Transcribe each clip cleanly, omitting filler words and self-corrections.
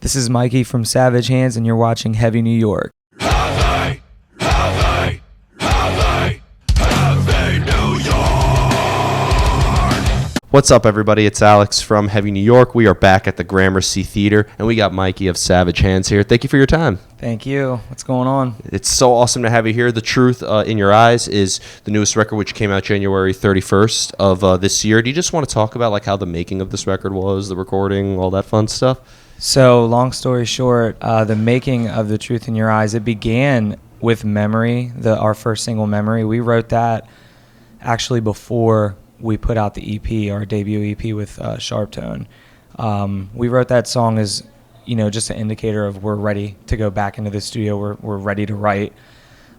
This is Mikey from Savage Hands, and you're watching Heavy New York. Heavy New York! What's up, everybody? It's Alex from Heavy New York. We are back at the Gramercy Theater, and we got Mikey of Savage Hands here. Thank you for your time. Thank you. What's going on? It's so awesome to have you here. The Truth in Your Eyes is the newest record, which came out January 31st of this year. Do you just want to talk about like how the making of this record was, the recording, all that fun stuff? So, long story short, the making of The Truth in Your Eyes, it began with Memory, our first single, Memory. We wrote that actually before we put out the EP, our debut EP with Sharp Tone. We wrote that song as, just an indicator of we're ready to go back into the studio. We're ready to write.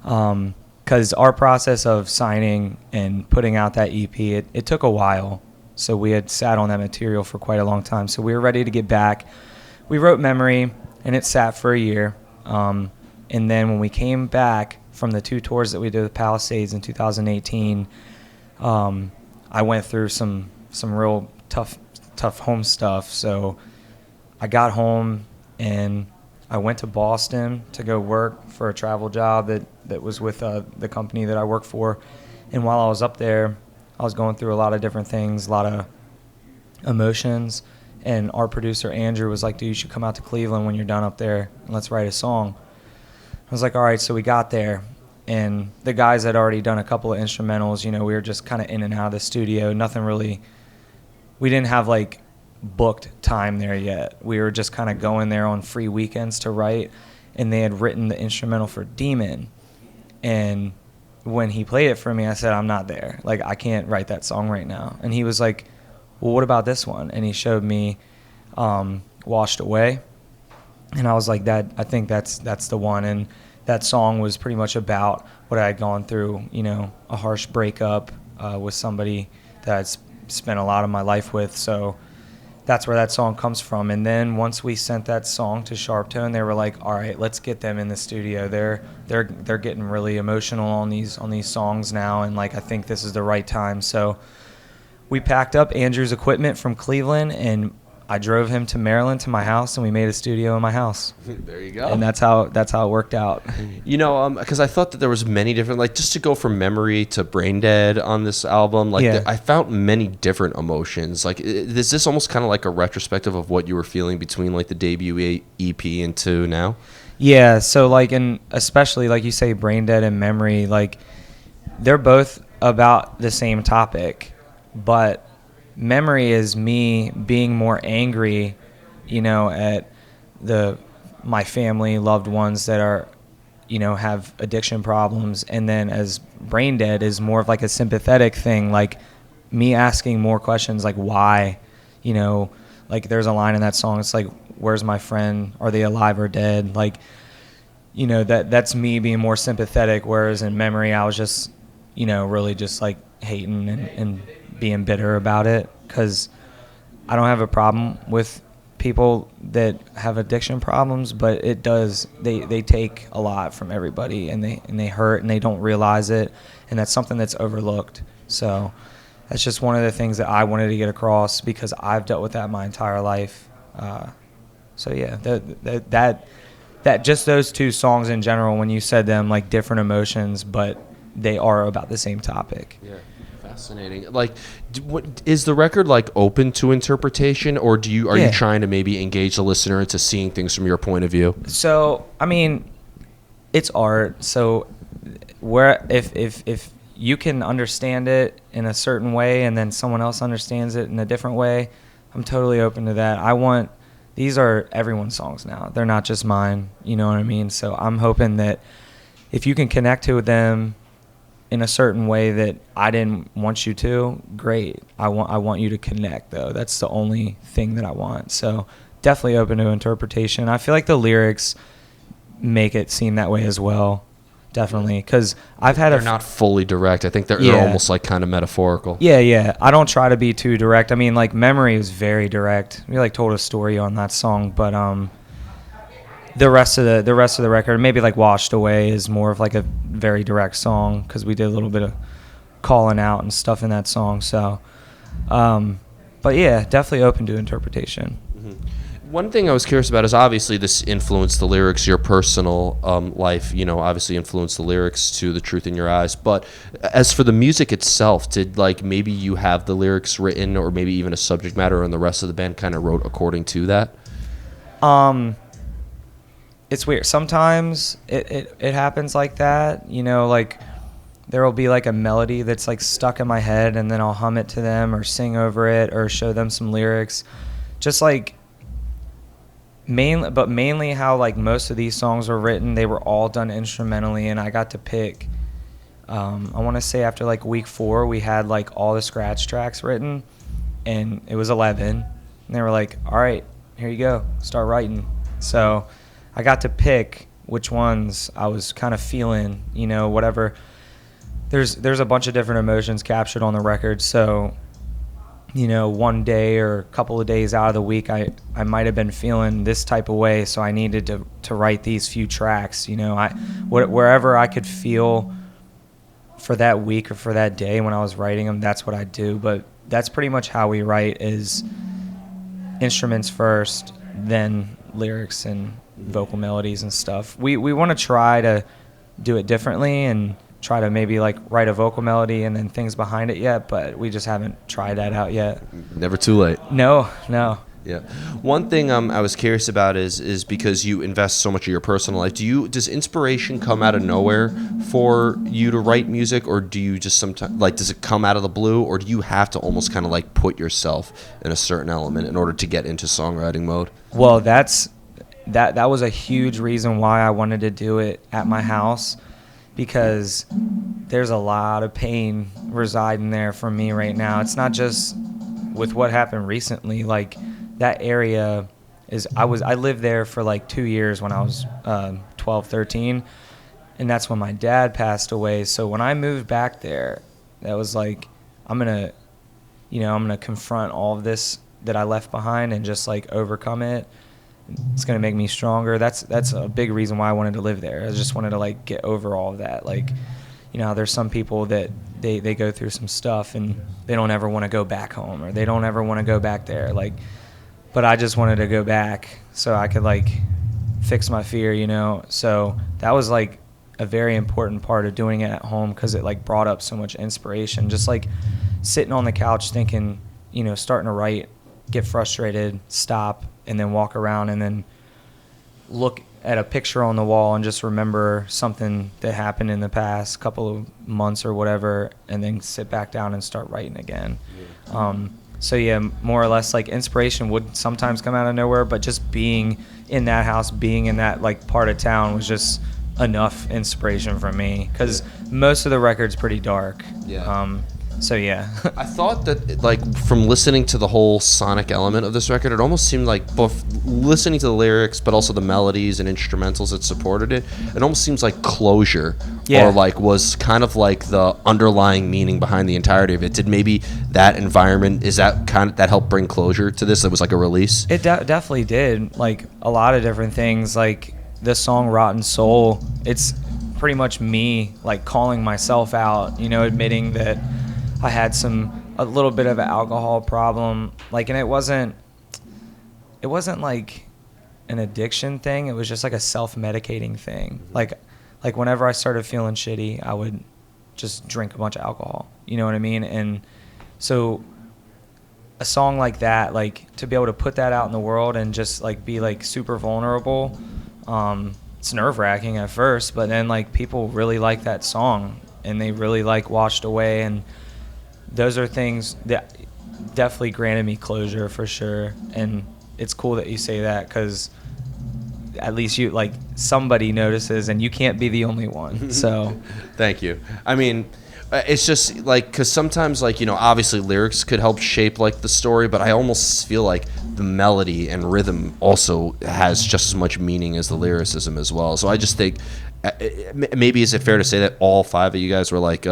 Because our process of signing and putting out that EP, it took a while. So we had sat on that material for quite a long time. So we were ready to get back. We wrote Memory, and it sat for a year. And then when we came back from the two tours that we did with Palisades in 2018, I went through some real tough home stuff. So I got home, and I went to Boston to go work for a travel job that was with the company that I work for. And while I was up there, I was going through a lot of different things, a lot of emotions. And our producer, Andrew, was like, dude, you should come out to Cleveland when you're done up there, and let's write a song. I was like, all right. So we got there, and the guys had already done a couple of instrumentals. We were just kind of in and out of the studio. Nothing really, we didn't have, like, booked time there yet. We were just kind of going there on free weekends to write, and they had written the instrumental for Demon. And when he played it for me, I said, I'm not there. Like, I can't write that song right now. And he was like, well, what about this one? And he showed me Washed Away. And I was like, I think that's the one. And that song was pretty much about what I had gone through, a harsh breakup with somebody that I'd spent a lot of my life with. So that's where that song comes from. And then once we sent that song to Sharp Tone, they were like, all right, let's get them in the studio. They're getting really emotional on these songs now, and like I think this is the right time. So we packed up Andrew's equipment from Cleveland, and I drove him to Maryland to my house, and we made a studio in my house. There you go. And that's how it worked out. Because I thought that there was many different, like, just to go from Memory to Brain Dead on this album, like, Yeah. I found many different emotions. Like, is this almost kind of like a retrospective of what you were feeling between, like, the debut EP and to now? Yeah, so, like, and especially, like you say, Brain Dead and Memory, like, they're both about the same topic. But Memory is me being more angry, at my family, loved ones that are, have addiction problems. And then as Brain Dead is more of like a sympathetic thing, like me asking more questions like why, like there's a line in that song, it's like, where's my friend? Are they alive or dead? Like, that's me being more sympathetic. Whereas in Memory, I was just, really just like hating and being bitter about it, because I don't have a problem with people that have addiction problems, but it does, they take a lot from everybody, and they hurt, and they don't realize it, and that's something that's overlooked. So that's just one of the things that I wanted to get across, because I've dealt with that my entire life. So yeah, that just those two songs in general, when you said them, like different emotions, but they are about the same topic. Yeah. Fascinating. Like, what is the record like open to interpretation, or are you trying to maybe engage the listener into seeing things from your point of view? So, I mean, it's art. So, where if you can understand it in a certain way, and then someone else understands it in a different way, I'm totally open to that. These are everyone's songs now. They're not just mine. You know what I mean? So I'm hoping that if you can connect to them in a certain way that I didn't want you to, great. I want you to connect, though. That's the only thing that I want. So definitely open to interpretation. I feel like the lyrics make it seem that way as well. Definitely, because they're not fully direct. I think they're almost like kind of metaphorical. Yeah. I don't try to be too direct. I mean, like Memory is very direct. We like told a story on that song, but the rest of the record, maybe like Washed Away, is more of like a very direct song, because we did a little bit of calling out and stuff in that song. So, but yeah, definitely open to interpretation. Mm-hmm. One thing I was curious about is obviously this influenced the lyrics, your personal life, obviously influenced the lyrics to The Truth in Your Eyes. But as for the music itself, did like maybe you have the lyrics written or maybe even a subject matter and the rest of the band kind of wrote according to that? It's weird. Sometimes it happens like that, like there will be like a melody that's like stuck in my head and then I'll hum it to them or sing over it or show them some lyrics. Just like mainly how like most of these songs were written, they were all done instrumentally, and I got to pick. I want to say after like week 4, we had like all the scratch tracks written, and it was 11. And they were like, "All right, here you go, start writing." So I got to pick which ones I was kind of feeling, whatever. There's a bunch of different emotions captured on the record, so one day or a couple of days out of the week, I might have been feeling this type of way, so I needed to write these few tracks. Wherever I could feel for that week or for that day when I was writing them, that's what I do. But that's pretty much how we write, is instruments first, then lyrics and vocal melodies and stuff. We want to try to do it differently and try to maybe like write a vocal melody and then things behind it yet, but we just haven't tried that out yet. Never too late. No. Yeah. One thing I was curious about is because you invest so much of your personal life, does inspiration come out of nowhere for you to write music, or do you just sometimes, like, does it come out of the blue, or do you have to almost kind of like put yourself in a certain element in order to get into songwriting mode? Well, that was a huge reason why I wanted to do it at my house, because there's a lot of pain residing there for me right now. It's not just with what happened recently. Like, that area I lived there for like 2 years when I was 12, 13, and that's when my dad passed away. So when I moved back there, that was like, I'm gonna confront all of this that I left behind and just like overcome it. It's going to make me stronger. That's a big reason why I wanted to live there. I just wanted to like get over all of that. Like, there's some people that they go through some stuff and they don't ever want to go back home, or they don't ever want to go back there. Like, but I just wanted to go back so I could like fix my fear, So that was like a very important part of doing it at home, because it like brought up so much inspiration. Just like sitting on the couch thinking, starting to write, get frustrated, stop, and then walk around and then look at a picture on the wall and just remember something that happened in the past couple of months or whatever, and then sit back down and start writing again. So yeah, more or less, like, inspiration would sometimes come out of nowhere, but just being in that house, being in that like part of town was just enough inspiration for me, because most of the record's pretty dark. So yeah. I thought that, like, from listening to the whole sonic element of this record, it almost seemed like both listening to the lyrics but also the melodies and instrumentals that supported it, it almost seems like closure, or like was kind of like the underlying meaning behind the entirety of it. Did maybe that environment, is that kind of that helped bring closure to this? It was like a release? It definitely did. Like, a lot of different things, like the song Rotten Soul, it's pretty much me like calling myself out, admitting that I had a little bit of an alcohol problem, like, and it wasn't like an addiction thing. It was just like a self-medicating thing. Like whenever I started feeling shitty, I would just drink a bunch of alcohol. You know what I mean? And so a song like that, like, to be able to put that out in the world and just like be like super vulnerable, it's nerve-wracking at first, but then like people really like that song and they really like Washed Away, and those are things that definitely granted me closure for sure. And it's cool that you say that, because at least you, like, somebody notices, and you can't be the only one. So thank you. I mean, it's just like, because sometimes, like, obviously lyrics could help shape like the story, but I almost feel like the melody and rhythm also has just as much meaning as the lyricism as well. So I just think, maybe is it fair to say that all 5 of you guys were like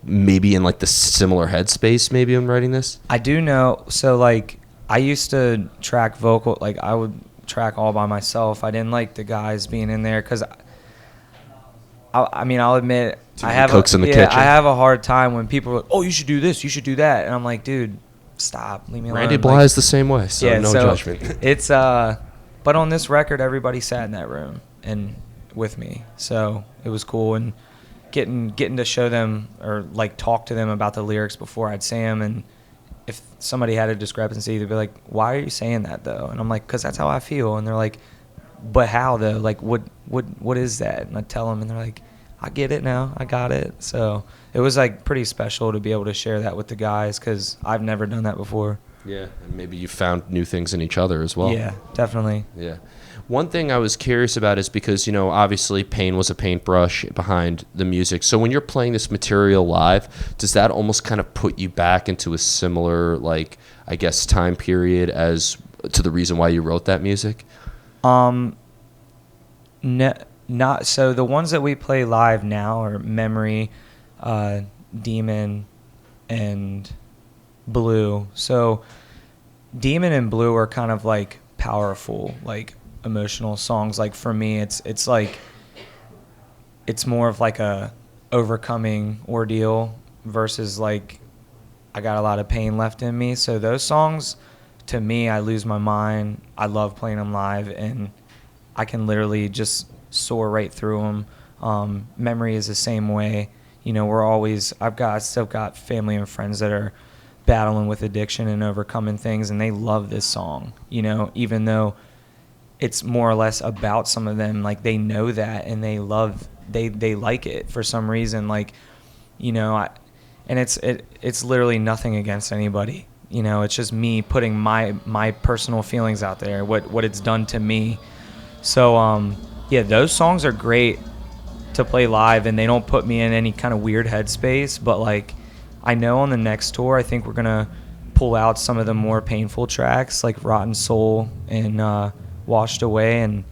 maybe in like the similar headspace maybe in writing this? I do know. So like, I used to track vocal, like I would track all by myself. I didn't like the guys being in there, because I mean, I'll admit, I have cooks in the kitchen. I have a hard time when people are like, oh, you should do this, you should do that, and I'm like, dude, stop, leave me alone. Randy Bly is the same way, so no judgment. It's but on this record, everybody sat in that room and with me, so it was cool. And getting to show them or like talk to them about the lyrics before I'd say them, and if somebody had a discrepancy, they'd be like, "Why are you saying that though?" And I'm like, "'Cause that's how I feel." And they're like, "But how though? Like, what is that?" And I tell them, and they're like, "I get it now. I got it." So it was like pretty special to be able to share that with the guys, because I've never done that before. Yeah, and maybe you found new things in each other as well. Yeah, definitely. Yeah. One thing I was curious about is because, obviously Payne was a paintbrush behind the music. So when you're playing this material live, does that almost kind of put you back into a similar, like, I guess, time period as to the reason why you wrote that music? Not so. The ones that we play live now are Memory, Demon, and Blue. So Demon and Blue are kind of like powerful, like emotional songs. Like for me, it's like it's more of like a overcoming ordeal versus like I got a lot of pain left in me. So those songs, to me, I lose my mind. I love playing them live, and I can literally just soar right through them. Memory is the same way. I've still got family and friends that are battling with addiction and overcoming things, and they love this song, even though it's more or less about some of them. Like, they know that, and they like it for some reason. Like, it's literally nothing against anybody. It's just me putting my personal feelings out there, what it's done to me. So, yeah, those songs are great to play live, and they don't put me in any kind of weird headspace. But, like, I know on the next tour, I think we're going to pull out some of the more painful tracks, like Rotten Soul and Washed Away, and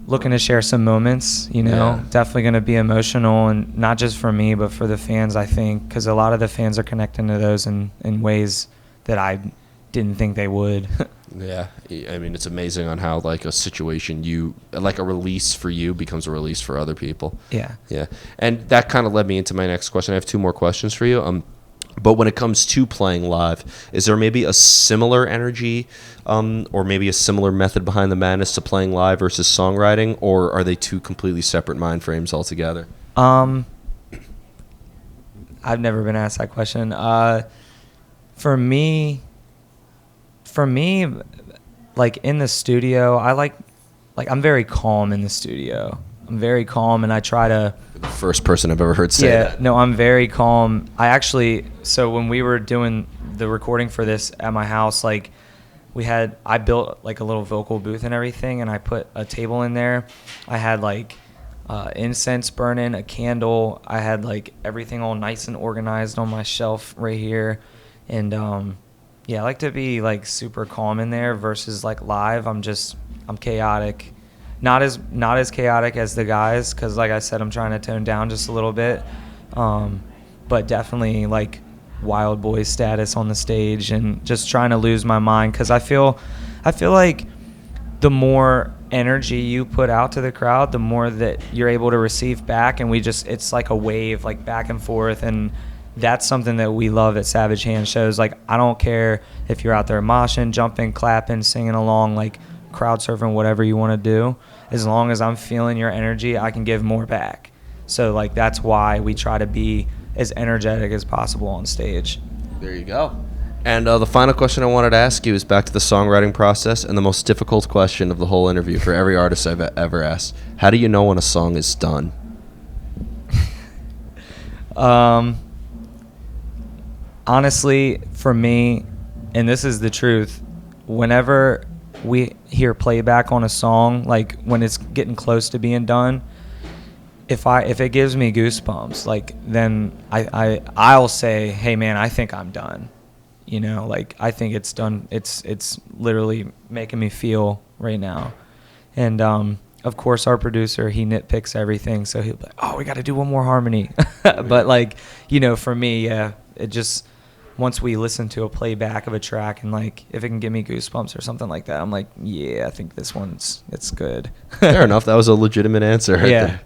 looking to share some moments, Yeah. Definitely going to be emotional, and not just for me, but for the fans, I think, because a lot of the fans are connecting to those in ways that I didn't think they would. Yeah, I mean, it's amazing on how, like, a situation like a release for you becomes a release for other people. Yeah. Yeah, and that kind of led me into my next question. I have two more questions for you. But when it comes to playing live, is there maybe a similar energy or maybe a similar method behind the madness to playing live versus songwriting, or are they two completely separate mind frames altogether? I've never been asked that question. For me, like, in the studio, I like I'm very calm in the studio. I'm very calm, and I try to... The first person I've ever heard say that. Yeah, no, I'm very calm. So when we were doing the recording for this at my house, like, I built like a little vocal booth and everything, and I put a table in there. I had like incense burning, a candle. I had like everything all nice and organized on my shelf right here. And yeah, I like to be like super calm in there versus like live. I'm chaotic. Not as chaotic as the guys, because like I said, I'm trying to tone down just a little bit. But definitely like wild boy status on the stage, and just trying to lose my mind, because I feel like the more energy you put out to the crowd, the more that you're able to receive back, and it's like a wave, like back and forth. And that's something that we love at Savage Hands shows. Like, I don't care if you're out there moshing, jumping, clapping, singing along, like crowd surfing, whatever you want to do. As long as I'm feeling your energy, I can give more back. So like, that's why we try to be as energetic as possible on stage. There you go. And the final question I wanted to ask you is back to the songwriting process, and the most difficult question of the whole interview for every artist I've ever asked. How do you know when a song is done? Honestly, for me, and this is the truth, whenever we hear playback on a song, like when it's getting close to being done, if it gives me goosebumps, like, then I'll say, hey man, I think I'm done. Like, I think it's done. It's literally making me feel right now. And of course, our producer, he nitpicks everything, so he'll be like, oh, we got to do one more harmony. But like, for me, yeah, it just, once we listen to a playback of a track and like if it can give me goosebumps or something like that, I'm like, yeah, I think this it's good. Fair enough. That was a legitimate answer right Yeah. there.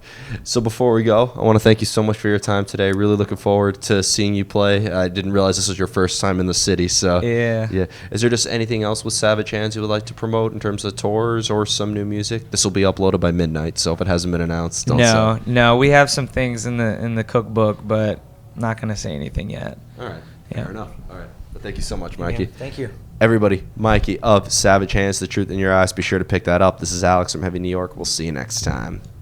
So before we go, I want to thank you so much for your time today. Really looking forward to seeing you play. I didn't realize this was your first time in the city, so Yeah. Is there just anything else with Savage Hands you would like to promote in terms of tours or some new music? This will be uploaded by midnight, so if it hasn't been announced, don't say. No, we have some things in the cookbook, but not gonna say anything yet. All right. Yeah. Fair enough. All right. But thank you so much, Mikey. Yeah, thank you. Everybody, Mikey of Savage Hands, The Truth in Your Eyes. Be sure to pick that up. This is Alex from Heavy New York. We'll see you next time.